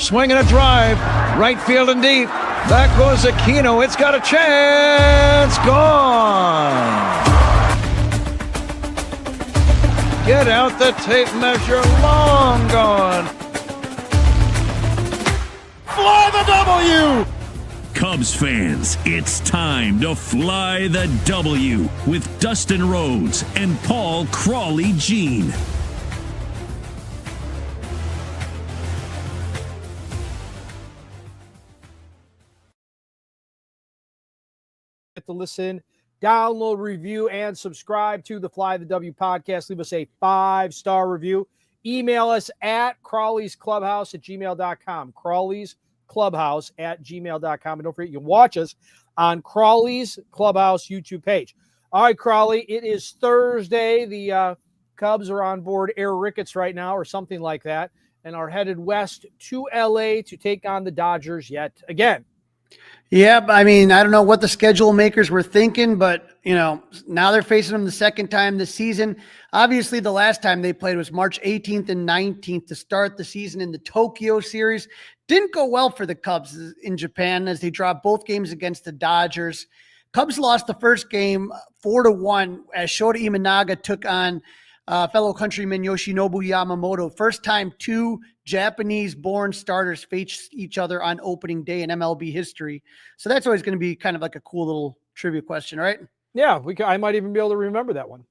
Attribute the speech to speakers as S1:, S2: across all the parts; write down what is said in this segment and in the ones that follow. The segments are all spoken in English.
S1: Swing and a drive. Right field and deep. Back goes Aquino. It's got a chance. Gone. Get out the tape measure. Long gone.
S2: Fly the W!
S3: Cubs fans, it's time to fly the W with Dustin Rhodes and Paul Crawly Jean.
S2: To listen, download, review, and subscribe to the Fly the W podcast. Leave us a 5-star review. Email us at crawleysclubhouse@gmail.com. crawleysclubhouse@gmail.com. And don't forget, you can watch us on Crawley's Clubhouse YouTube page. All right, Crawly, it is Thursday. The Cubs are on board Air Ricketts right now or something like that and are headed west to L.A. to take on the Dodgers yet again.
S4: Yeah, I mean, I don't know what the schedule makers were thinking, but, you know, now they're facing them the second time this season. Obviously, the last time they played was March 18th and 19th to start the season in the Tokyo series. Didn't go well for the Cubs in Japan as they dropped both games against the Dodgers. Cubs lost the first game 4-1 as Shota Imanaga took on fellow countryman Yoshinobu Yamamoto. First time two Japanese-born starters faced each other on opening day in MLB history. So that's always going to be kind of like a cool little trivia question, right?
S2: Yeah, I might even be able to remember that one.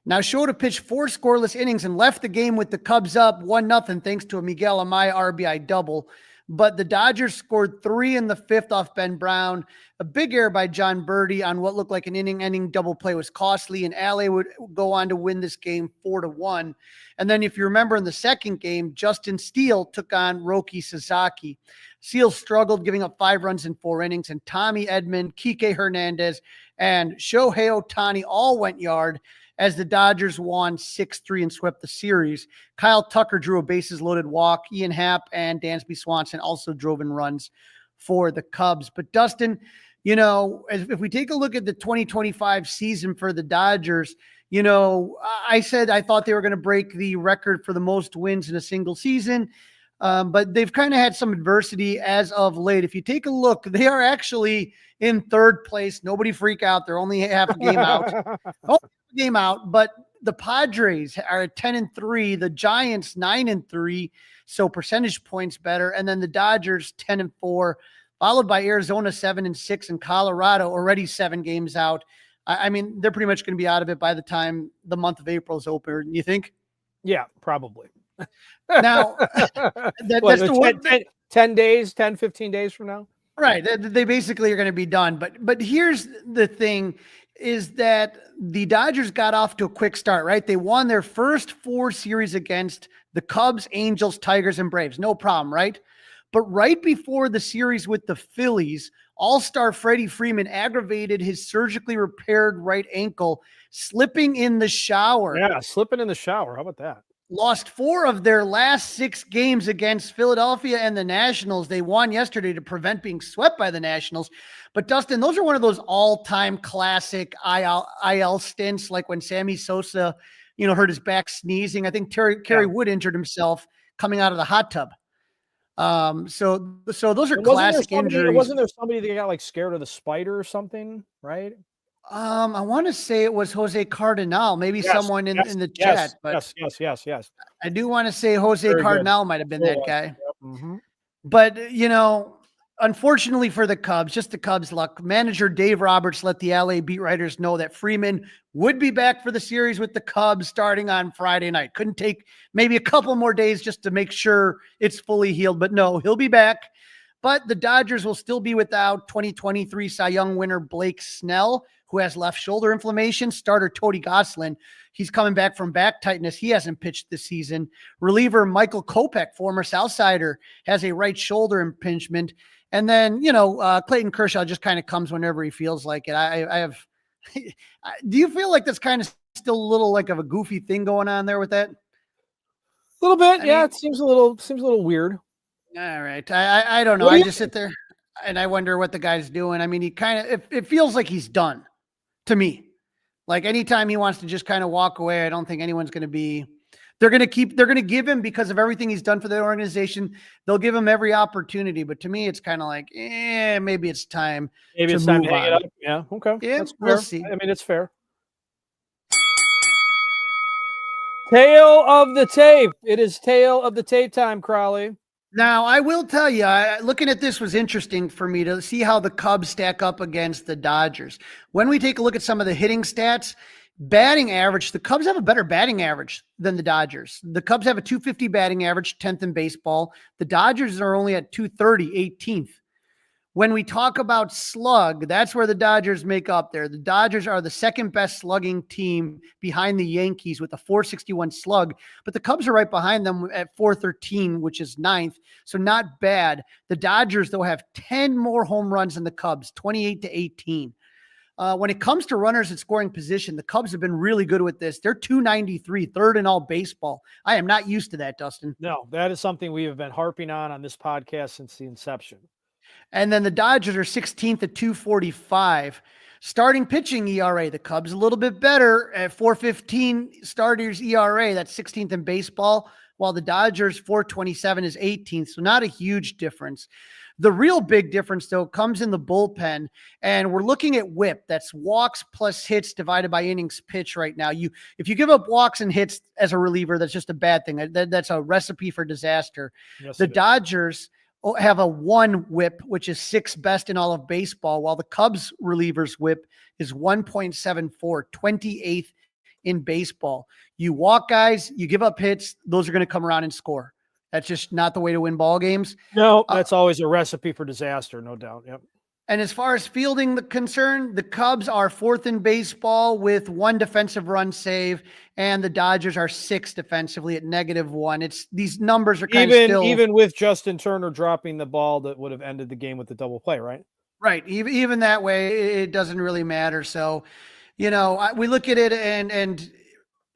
S4: Now, Shota pitched 4 scoreless innings and left the game with the Cubs up 1-0 thanks to a Miguel Amaya RBI double. But the Dodgers scored 3 in the 5th off Ben Brown. A big error by John Birdie on what looked like an inning-ending double play was costly, and LA would go on to win this game 4-1. And then if you remember in the second game, Justin Steele took on Roki Sasaki. Steele struggled, giving up 5 runs in 4 innings, and Tommy Edman, Kike Hernandez, and Shohei Ohtani all went yard as the Dodgers won 6-3 and swept the series. Kyle Tucker drew a bases-loaded walk. Ian Happ and Dansby Swanson also drove in runs for the Cubs. But Dustin, you know, if we take a look at the 2025 season for the Dodgers, you know, I said I thought they were going to break the record for the most wins in a single season, but they've kind of had some adversity as of late. If you take a look, they are actually in 3rd place. Nobody freak out. They're only half a game out. But the Padres are at 10-3, the Giants 9-3, so percentage points better, and then the Dodgers 10-4, followed by Arizona 7-6, and Colorado already 7 games out. I mean, they're pretty much going to be out of it by the time the month of April is over. You think?
S2: Yeah, probably.
S4: Now, that's the
S2: 10 days, 10, 15 days from now.
S4: Right. They basically are going to be done. But here's the thing is that the Dodgers got off to a quick start, right? They won their first 4 series against the Cubs, Angels, Tigers, and Braves. No problem, right? But right before the series with the Phillies, all-star Freddie Freeman aggravated his surgically repaired right ankle, slipping in the shower.
S2: Yeah, slipping in the shower. How about that?
S4: Lost 4 of their last 6 games against Philadelphia and the Nationals. They won yesterday to prevent being swept by the Nationals. But Dustin, those are one of those all-time classic IL stints, like when Sammy Sosa, you know, hurt his back sneezing. I think Kerry Wood injured himself coming out of the hot tub. So those are classic injuries.
S2: Wasn't there somebody that got like scared of the spider or something, right?
S4: I want to say it was Jose Cardinal, maybe someone in the chat. But
S2: yes.
S4: I do want to say Jose Cardinal might have been that guy.
S2: Yep. Mm-hmm.
S4: But, you know, unfortunately for the Cubs, just the Cubs' luck, manager Dave Roberts let the LA beat writers know that Freeman would be back for the series with the Cubs starting on Friday night. Couldn't take maybe a couple more days just to make sure it's fully healed. But no, he'll be back. But the Dodgers will still be without 2023 Cy Young winner Blake Snell, who has left shoulder inflammation. Starter Cody Gosselin, he's coming back from back tightness. He hasn't pitched this season. Reliever Michael Kopech, former Southsider, has a right shoulder impingement. And then, you know, Clayton Kershaw just kind of comes whenever he feels like it. I have – do you feel like that's kind of still a little like of a goofy thing going on there with that?
S2: A little bit, yeah. It seems a little weird.
S4: All right. I don't know. I just sit there and I wonder what the guy's doing. I mean, he kind of – it feels like he's done to me. Like anytime he wants to just kind of walk away, I don't think anyone's going to be They're going to give him, because of everything he's done for the organization, they'll give him every opportunity. But to me, it's kind of like, maybe it's time
S2: Maybe
S4: to
S2: it's time
S4: move
S2: to hang it
S4: on.
S2: up. Yeah. Okay.
S4: Yeah,
S2: That's fair.
S4: we'll see.
S2: I mean, it's fair. Tail of the tape. It is tail of the tape time, Crawly.
S4: Now, I will tell you, looking at this was interesting for me to see how the Cubs stack up against the Dodgers. When we take a look at some of the hitting stats, batting average, the Cubs have a better batting average than the Dodgers. The Cubs have a 250 batting average, 10th in baseball. The Dodgers are only at 230, 18th. When we talk about slug, that's where the Dodgers make up there. The Dodgers are the second best slugging team behind the Yankees with a 461 slug, but the Cubs are right behind them at 413, which is ninth. So not bad. The Dodgers, though, have 10 more home runs than the Cubs, 28 to 18. When it comes to runners in scoring position, the Cubs have been really good with this. They're 293, third in all baseball. I am not used to that, Dustin.
S2: No, that is something we have been harping on this podcast since the inception.
S4: And then the Dodgers are 16th at 245. Starting pitching ERA, the Cubs a little bit better at 415 starters ERA. That's 16th in baseball, while the Dodgers 427 is 18th. So not a huge difference. The real big difference, though, comes in the bullpen, and we're looking at WHIP. That's walks plus hits divided by innings pitched right now. If you give up walks and hits as a reliever, that's just a bad thing. That's a recipe for disaster.
S2: Yes,
S4: the Dodgers have a 1 WHIP, which is 6th best in all of baseball, while the Cubs relievers WHIP is 1.74, 28th in baseball. You walk guys, you give up hits, those are going to come around and score. That's just not the way to win ball games.
S2: No, that's always a recipe for disaster, no doubt. Yep.
S4: And as far as fielding the concern, the Cubs are 4th in baseball with 1 defensive run save, and the Dodgers are 6th defensively at -1. It's these numbers are kind of still
S2: even with Justin Turner dropping the ball that would have ended the game with the double play, right?
S4: Right. Even that way, it doesn't really matter. So, we look at it and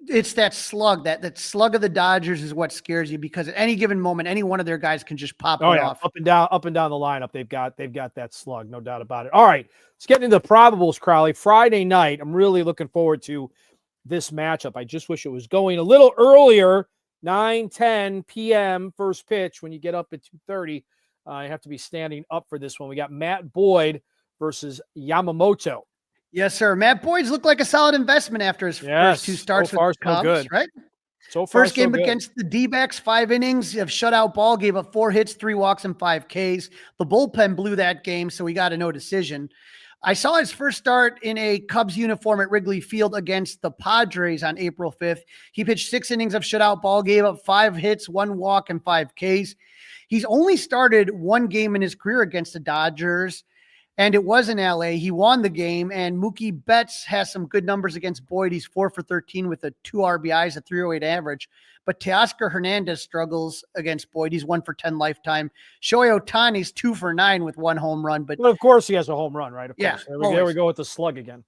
S4: it's that slug, that slug of the Dodgers is what scares you, because at any given moment, any one of their guys can just pop it off.
S2: Up and down the lineup. They've got that slug, no doubt about it. All right, let's get into the probables, Crawly. Friday night, I'm really looking forward to this matchup. I just wish it was going a little earlier, 9:10 p.m. first pitch. When you get up at 2:30, you have to be standing up for this one. We got Matt Boyd versus Yamamoto.
S4: Yes, sir. Matt Boyd's looked like a solid investment after his first 2 starts
S2: so far,
S4: with the Cubs,
S2: so good.
S4: right?
S2: So far,
S4: first game
S2: so good.
S4: against the D-backs, 5 innings of shutout ball, gave up 4 hits, 3 walks, and 5 Ks. The bullpen blew that game, so he got a no decision. I saw his first start in a Cubs uniform at Wrigley Field against the Padres on April 5th. He pitched 6 innings of shutout ball, gave up 5 hits, 1 walk, and 5 Ks. He's only started 1 game in his career against the Dodgers, and it was in LA. He won the game, and Mookie Betts has some good numbers against Boyd. He's 4 for 13 with 2 RBIs, a 308 average. But Teoscar Hernandez struggles against Boyd. He's 1 for 10 lifetime. Shohei Ohtani's 2 for 9 with 1 home run. But
S2: well, of course he has a home run, right? Of
S4: yeah,
S2: course. There we go with the slug again.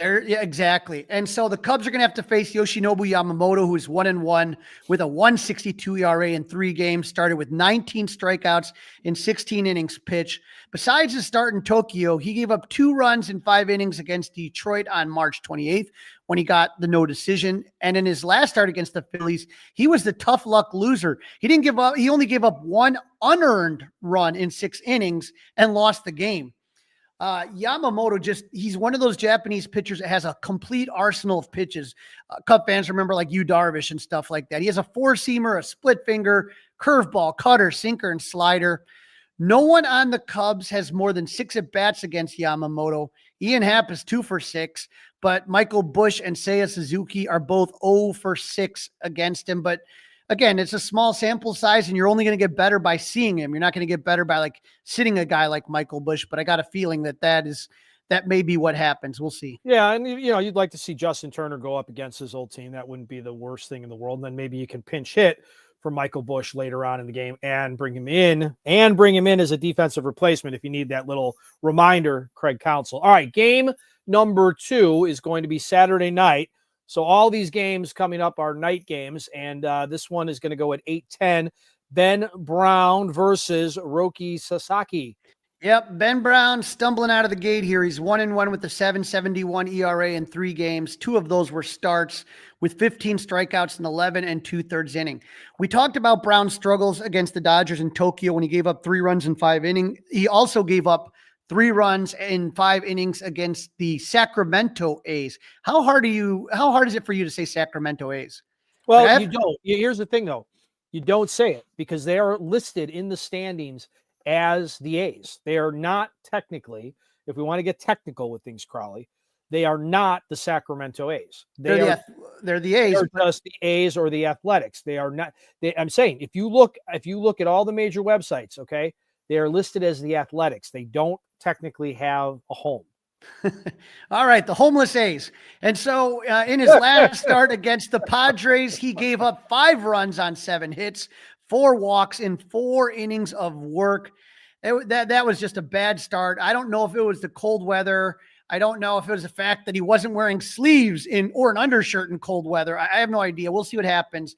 S4: Yeah, exactly. And so the Cubs are going to have to face Yoshinobu Yamamoto, who is 1-1 with a 1.62 ERA in 3 games, started with 19 strikeouts in 16 innings pitched. Besides his start in Tokyo, he gave up 2 runs in 5 innings against Detroit on March 28th when he got the no decision. And in his last start against the Phillies, he was the tough luck loser. He didn't give up. He only gave up 1 unearned run in 6 innings and lost the game. Yamamoto he's one of those Japanese pitchers that has a complete arsenal of pitches. Cub fans remember like Yu Darvish and stuff like that. He has a 4-seamer, a split finger, curveball, cutter, sinker, and slider. No one on the Cubs has more than 6 at-bats against Yamamoto. Ian Happ is 2 for 6, but Michael Busch and Seiya Suzuki are both 0 for 6 against him. But again, it's a small sample size, and you're only going to get better by seeing him. You're not going to get better by like sitting a guy like Michael Busch, but I got a feeling that may be what happens. We'll see.
S2: Yeah, and you'd like to see Justin Turner go up against his old team. That wouldn't be the worst thing in the world. And then maybe you can pinch hit for Michael Busch later on in the game and bring him in as a defensive replacement if you need that little reminder, Craig Counsell. All right, game number 2 is going to be Saturday night. So all these games coming up are night games, and this one is going to go at 8:10. Ben Brown versus Roki Sasaki.
S4: Yep, Ben Brown stumbling out of the gate here. He's 1-1 with the 7.71 ERA in 3 games. 2 of those were starts with 15 strikeouts in 11 and 2/3 inning. We talked about Brown's struggles against the Dodgers in Tokyo when he gave up 3 runs in 5 innings. He also gave up 3 runs in 5 innings against the Sacramento A's. How hard is it for you to say Sacramento A's?
S2: Well,
S4: Like,
S2: you don't. Here's the thing, though. You don't say it because they are listed in the standings as the A's. They are not technically, if we want to get technical with things, Crawly, they are not the Sacramento A's.
S4: They're the A's.
S2: They're just the A's or the Athletics. They are not. I'm saying if you look at all the major websites, okay, they are listed as the Athletics. They don't technically have a home.
S4: All right, the homeless A's. And so in his last start against the Padres, he gave up 5 runs on 7 hits, 4 walks in 4 innings of work. That was just a bad start. I don't know if it was the cold weather. I don't know if it was the fact that he wasn't wearing sleeves or an undershirt in cold weather. I have no idea. We'll see what happens.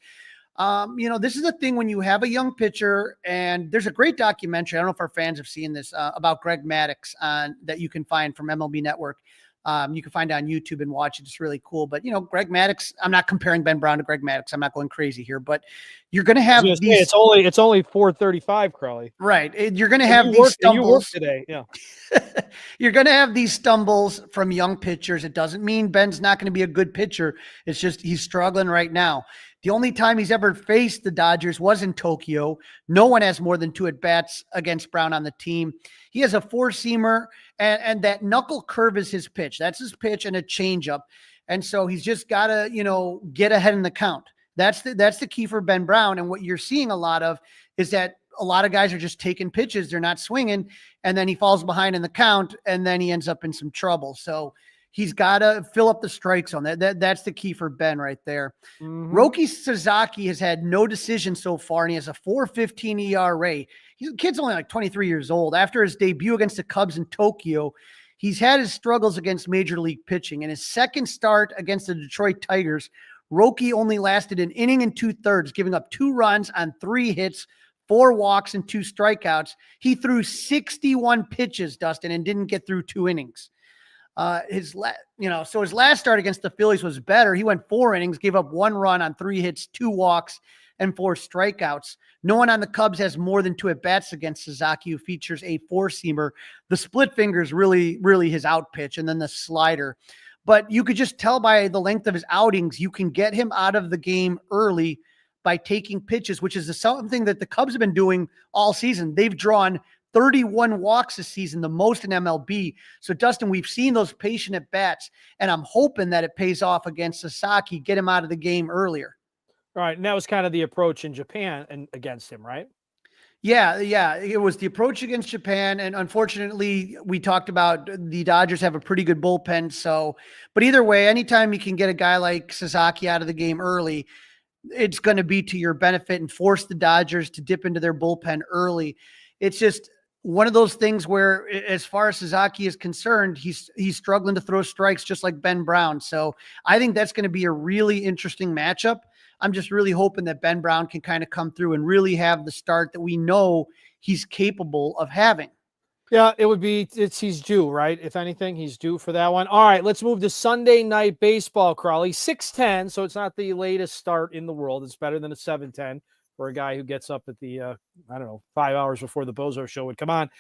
S4: This is the thing when you have a young pitcher, and there's a great documentary. I don't know if our fans have seen this about Greg Maddux that you can find from MLB Network. You can find it on YouTube and watch it. It's really cool. But, Greg Maddux, I'm not comparing Ben Brown to Greg Maddux. I'm not going crazy here, but you're going to have these.
S2: It's only 4:35, Crawly.
S4: Right. You're going to have these stumbles.
S2: You work today. Yeah.
S4: You're going to have these stumbles from young pitchers. It doesn't mean Ben's not going to be a good pitcher. It's just he's struggling right now. The only time he's ever faced the Dodgers was in Tokyo. No one has more than 2 at-bats against Brown on the team. He has a 4-seamer, and that knuckle curve is his pitch. That's his pitch and a changeup. And so he's just got to, get ahead in the count. That's the key for Ben Brown. And what you're seeing a lot of is that a lot of guys are just taking pitches. They're not swinging, and then he falls behind in the count, and then he ends up in some trouble. So he's got to fill up the strike zone. That's the key for Ben right there.
S2: Mm-hmm.
S4: Roki Sasaki has had no decision so far, and he has a 4.15 ERA. The kid's only like 23 years old. After his debut against the Cubs in Tokyo, he's had his struggles against major league pitching. In his second start against the Detroit Tigers, Roki only lasted an inning and 2/3, giving up 2 runs on 3 hits, 4 walks, and 2 strikeouts. He threw 61 pitches, Dustin, and didn't get through 2 innings. His last start against the Phillies was better. He went 4 innings, gave up 1 run on 3 hits, 2 walks, and 4 strikeouts. No one on the Cubs has more than 2 at-bats against Sasaki, who features a 4-seamer. The split finger is really, really his out pitch, and then the slider. But you could just tell by the length of his outings, you can get him out of the game early by taking pitches, which is something that the Cubs have been doing all season. They've drawn 31 walks this season, the most in MLB. So, Dustin, we've seen those patient at-bats, and I'm hoping that it pays off against Sasaki, get him out of the game earlier.
S2: All right, and that was kind of the approach in Japan and against him, right?
S4: Yeah. It was the approach against Japan, and unfortunately, we talked about the Dodgers have a pretty good bullpen. But either way, anytime you can get a guy like Sasaki out of the game early, it's going to be to your benefit and force the Dodgers to dip into their bullpen early. It's just one of those things where, as far as Sasaki is concerned, he's struggling to throw strikes just like Ben Brown. So I think that's going to be a really interesting matchup. I'm just really hoping that Ben Brown can kind of come through and really have the start that we know he's capable of having.
S2: Yeah, he's due, right? If anything, he's due for that one. All right, let's move to Sunday Night Baseball, Crawly. 6:10, so it's not the latest start in the world. It's better than a 7:10 for a guy who gets up at the, 5 hours before the Bozo show would come on.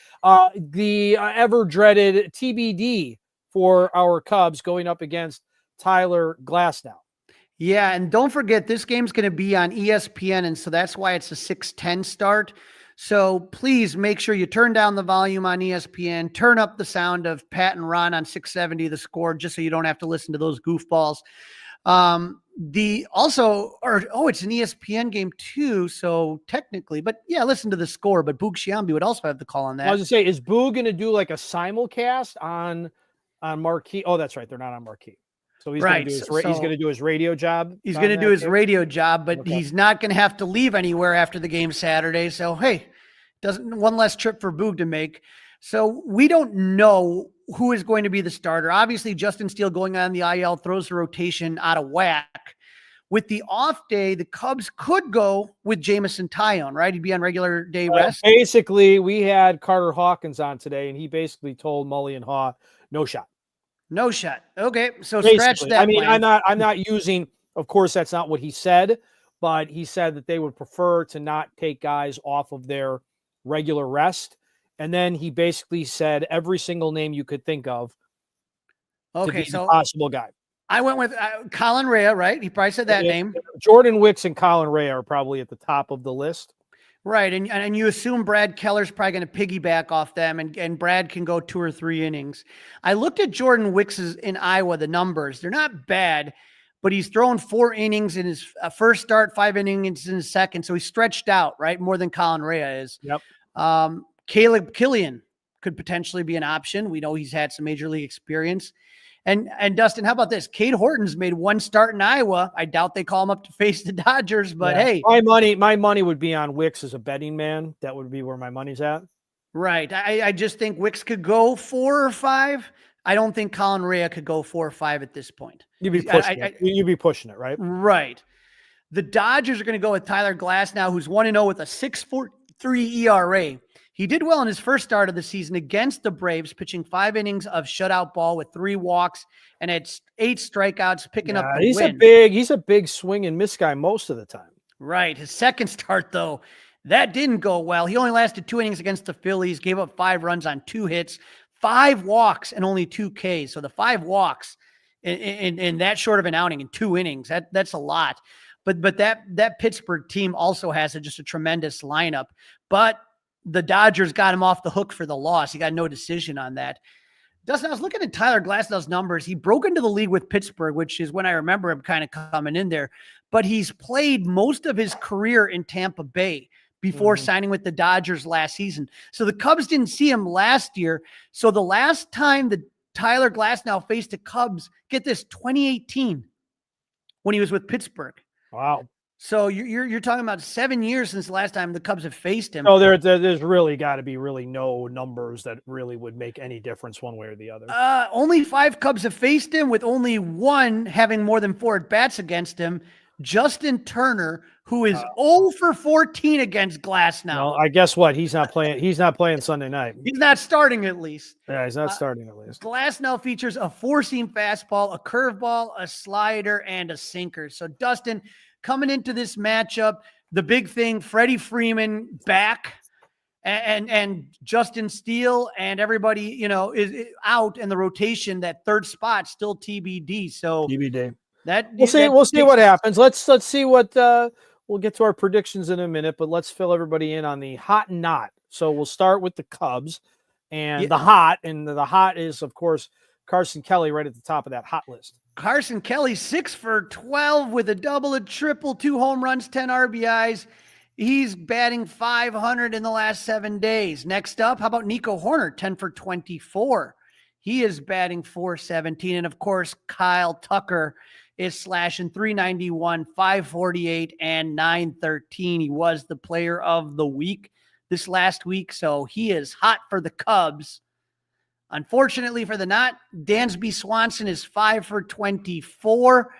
S2: The ever-dreaded TBD for our Cubs going up against Tyler Glasnow.
S4: Yeah, and don't forget, this game's going to be on ESPN, and so that's why it's a 6:10 start. So please make sure you turn down the volume on ESPN, turn up the sound of Pat and Ron on 670 The Score, just so you don't have to listen to those goofballs. It's an ESPN game too, so technically, but yeah, listen to The Score, but Boog Sciambi would also have the call on that.
S2: I was going to say, is Boog going to do like a simulcast on Marquee? Oh, that's right. They're not on Marquee. So he's going to do his radio job.
S4: He's going to do his radio job, but he's not going to have to leave anywhere after the game Saturday. So, hey, one less trip for Boog to make. So we don't know who is going to be the starter. Obviously, Justin Steele going on the IL throws the rotation out of whack. With the off day, the Cubs could go with Jamison Tyone, right? He'd be on regular day rest.
S2: Basically, we had Carter Hawkins on today, and he basically told Mully and Haw, no shot.
S4: No shot. Okay, so
S2: Basically.
S4: scratch that.
S2: I mean,
S4: plan.
S2: I'm not using. Of course, that's not what he said, but he said that they would prefer to not take guys off of their regular rest. And then he basically said every single name you could think of.
S4: Okay,
S2: to be
S4: so
S2: the possible guy.
S4: I went with Colin Rea, right? He probably said that name.
S2: Jordan Wicks and Colin Rea are probably at the top of the list.
S4: Right, and you assume Brad Keller's probably going to piggyback off them, and Brad can go 2 or 3 innings. I looked at Jordan Wicks's in Iowa, the numbers. They're not bad, but he's thrown 4 innings in his first start, 5 innings in his second, so he's stretched out, right, more than Colin Rea is.
S2: Yep.
S4: Caleb Killian could potentially be an option. We know he's had some major league experience. And Dustin, how about this? Cade Horton's made 1 start in Iowa. I doubt they call him up to face the Dodgers, but hey.
S2: My money would be on Wicks as a betting man. That would be where my money's at.
S4: Right. I just think Wicks could go 4 or 5. I don't think Colin Rea could go 4 or 5 at this point.
S2: You'd be pushing it. You'd be pushing it, right?
S4: Right. The Dodgers are going to go with Tyler Glasnow, who's 1-0 with a 6.43 ERA. He did well in his first start of the season against the Braves, pitching 5 innings of shutout ball with 3 walks and it's 8 strikeouts, picking up the win.
S2: He's a big swing and miss guy most of the time.
S4: Right. His second start, though, that didn't go well. He only lasted 2 innings against the Phillies, gave up 5 runs on 2 hits, 5 walks, and only 2 Ks. So the 5 walks in that short of an outing in 2 innings, that's a lot. But that Pittsburgh team also has just a tremendous lineup. But the Dodgers got him off the hook for the loss. He got no decision on that. Dustin, I was looking at Tyler Glasnow's numbers. He broke into the league with Pittsburgh, which is when I remember him kind of coming in there. But he's played most of his career in Tampa Bay before signing with the Dodgers last season. So the Cubs didn't see him last year. So the last time that Tyler Glasnow faced the Cubs, get this, 2018, when he was with Pittsburgh.
S2: Wow.
S4: So you're talking about 7 years since the last time the Cubs have faced him.
S2: Oh, there's really got to be really no numbers that really would make any difference one way or the other.
S4: Only 5 Cubs have faced him, with only 1 having more than 4 at-bats against him. Justin Turner, who is 0 for 14 against Glasnow.
S2: Well, I guess what? He's not playing. He's not playing Sunday night.
S4: He's not starting, at least.
S2: Yeah, he's not starting at least.
S4: Glasnow features a 4-seam fastball, a curveball, a slider, and a sinker. So, Dustin, coming into this matchup, the big thing, Freddie Freeman back and Justin Steele and everybody, is out in the rotation. That third spot still TBD. So
S2: TBD.
S4: We'll
S2: see what happens. Let's see what we'll get to our predictions in a minute, but let's fill everybody in on the hot and not. So we'll start with the Cubs and the hot, and the hot is, of course, Carson Kelly right at the top of that hot list.
S4: Carson Kelly, 6 for 12 with a double, a triple, 2 home runs, 10 RBIs. He's batting 500 in the last 7 days. Next up, how about Nico Horner, 10 for 24. He is batting 417. And of course, Kyle Tucker is slashing 391, 548, and 913. He was the player of the week this last week, so he is hot for the Cubs. Unfortunately for the not, Dansby Swanson is 5 for 24.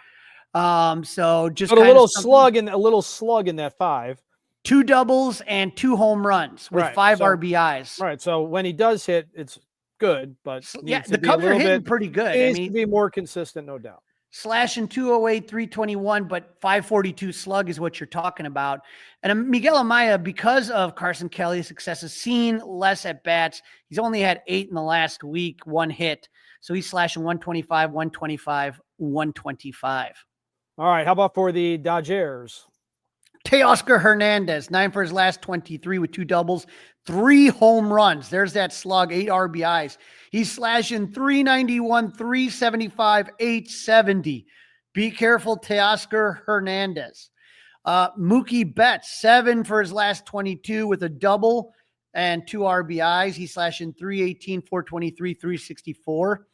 S4: So just
S2: a little slug in that 5.
S4: 2 doubles and 2 home runs with 5 RBIs.
S2: Right. So when he does hit, it's good, but
S4: the Cubs are hitting pretty good.
S2: Needs to be more consistent, no doubt.
S4: Slashing 208, 321, but 542 slug is what you're talking about. And Miguel Amaya, because of Carson Kelly's success, has seen less at bats. He's only had 8 in the last week, 1 hit. So he's slashing 125, 125, 125.
S2: All right. How about for the Dodgers?
S4: Teoscar Hernandez, 9 for his last 23 with 2 doubles, 3 home runs. There's that slug, 8 RBIs. He's slashing 391, 375, 870. Be careful, Teoscar Hernandez. Mookie Betts, 7 for his last 22 with a double and 2 RBIs. He's slashing 318, 423, 364.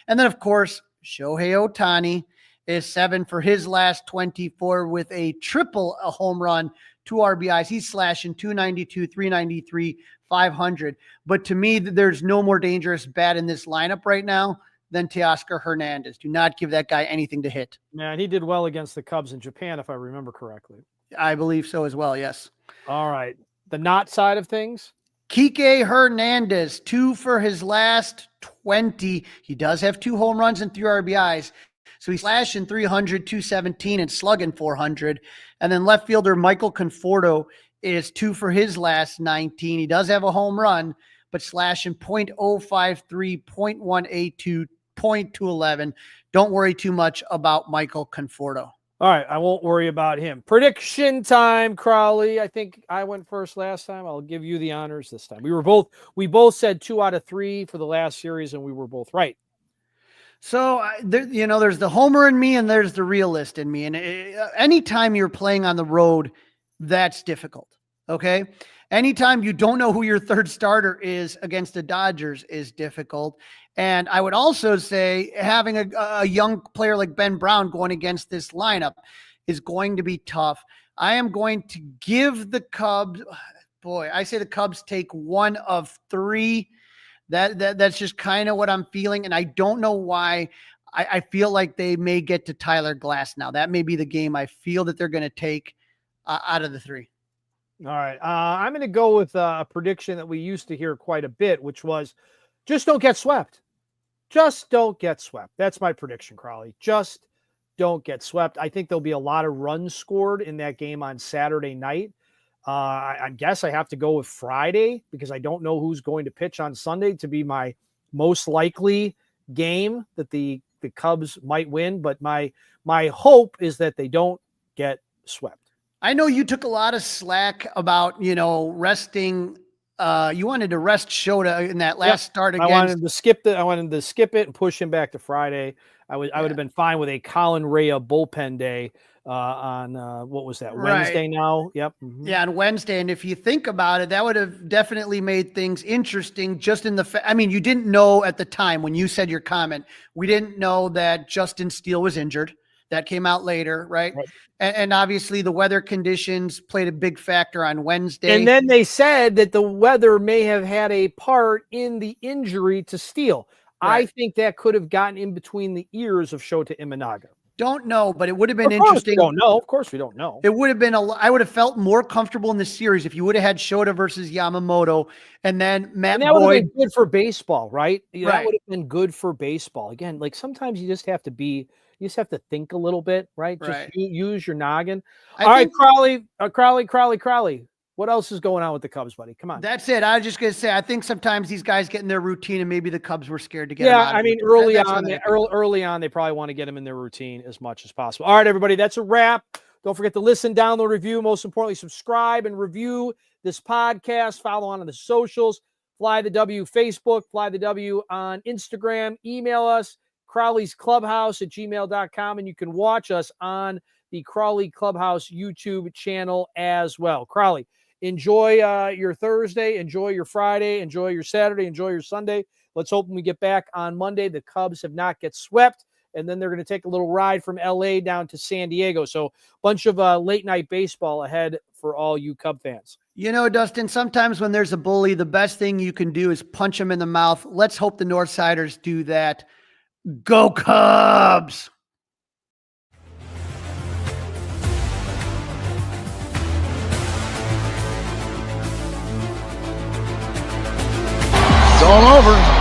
S4: And then, of course, Shohei Ohtani is 7 for his last 24 with a triple, a home run, 2 RBIs. He's slashing 292, 393, 500. But to me, there's no more dangerous bat in this lineup right now than Teoscar Hernandez. Do not give that guy anything to hit.
S2: Man, he did well against the Cubs in Japan, if I remember correctly.
S4: I believe so as well, yes.
S2: All right. The not side of things?
S4: Kike Hernandez, 2 for his last 20. He does have 2 home runs and 3 RBIs. So he's slashing 300, 217, and slugging 400. And then left fielder Michael Conforto is 2 for his last 19. He does have a home run, but slashing .053, .182, .211. Don't worry too much about Michael Conforto.
S2: All right, I won't worry about him. Prediction time, Crawly. I think I went first last time. I'll give you the honors this time. We both said 2 out of 3 for the last series, and we were both right.
S4: So, there's the homer in me and there's the realist in me. And anytime you're playing on the road, that's difficult. Okay. Anytime you don't know who your third starter is against the Dodgers is difficult. And I would also say having a young player like Ben Brown going against this lineup is going to be tough. I am going to give the Cubs, I say the Cubs take 1 of 3. That's just kind of what I'm feeling. And I don't know why. I feel like they may get to Tyler Glass now. That may be the game I feel that they're going to take out of the 3.
S2: All right. I'm going to go with a prediction that we used to hear quite a bit, which was just don't get swept. Just don't get swept. That's my prediction, Crawly. Just don't get swept. I think there'll be a lot of runs scored in that game on Saturday night. I guess I have to go with Friday because I don't know who's going to pitch on Sunday to be my most likely game that the Cubs might win. But my hope is that they don't get swept.
S4: I know you took a lot of slack about, resting. You wanted to rest Shota in that last start against.
S2: I wanted to skip it and push him back to Friday. I would have been fine with a Colin Rea bullpen day on what was that, Wednesday now? Yep. Mm-hmm.
S4: Yeah, on Wednesday. And if you think about it, that would have definitely made things interesting just in you didn't know at the time when you said your comment, we didn't know that Justin Steele was injured. That came out later, right? And obviously the weather conditions played a big factor on Wednesday.
S2: And then they said that the weather may have had a part in the injury to Steele. Right. I think that could have gotten in between the ears of Shota Imanaga.
S4: Don't know, but it would have been interesting.
S2: We don't know. Of course we don't know.
S4: It would have been I would have felt more comfortable in the series if you would have had Shota versus Yamamoto and then Matt
S2: Boyd.
S4: Would
S2: have been good for baseball, right? That would have been good for baseball. Again, like sometimes you just have to think a little bit, right? Just use your noggin. All right, Crawly. What else is going on with the Cubs, buddy? Come on.
S4: That's it. I was just going to say, I think sometimes these guys get in their routine and maybe the Cubs were scared to get them out.
S2: I mean, early on, they probably want to get them in their routine as much as possible. All right, everybody, that's a wrap. Don't forget to listen, download, review. Most importantly, subscribe and review this podcast. Follow on the socials. Fly the W Facebook, Fly the W on Instagram. Email us, Crawly's Clubhouse at gmail.com, and you can watch us on the Crawly Clubhouse YouTube channel as well. Crawly, enjoy your Thursday, enjoy your Friday, enjoy your Saturday, enjoy your Sunday. Let's hope when we get back on Monday, the Cubs have not get swept, and then they're going to take a little ride from L.A. down to San Diego. So a bunch of late-night baseball ahead for all you Cub fans.
S4: Dustin, sometimes when there's a bully, the best thing you can do is punch him in the mouth. Let's hope the Northsiders do that. Go Cubs!
S1: It's all over.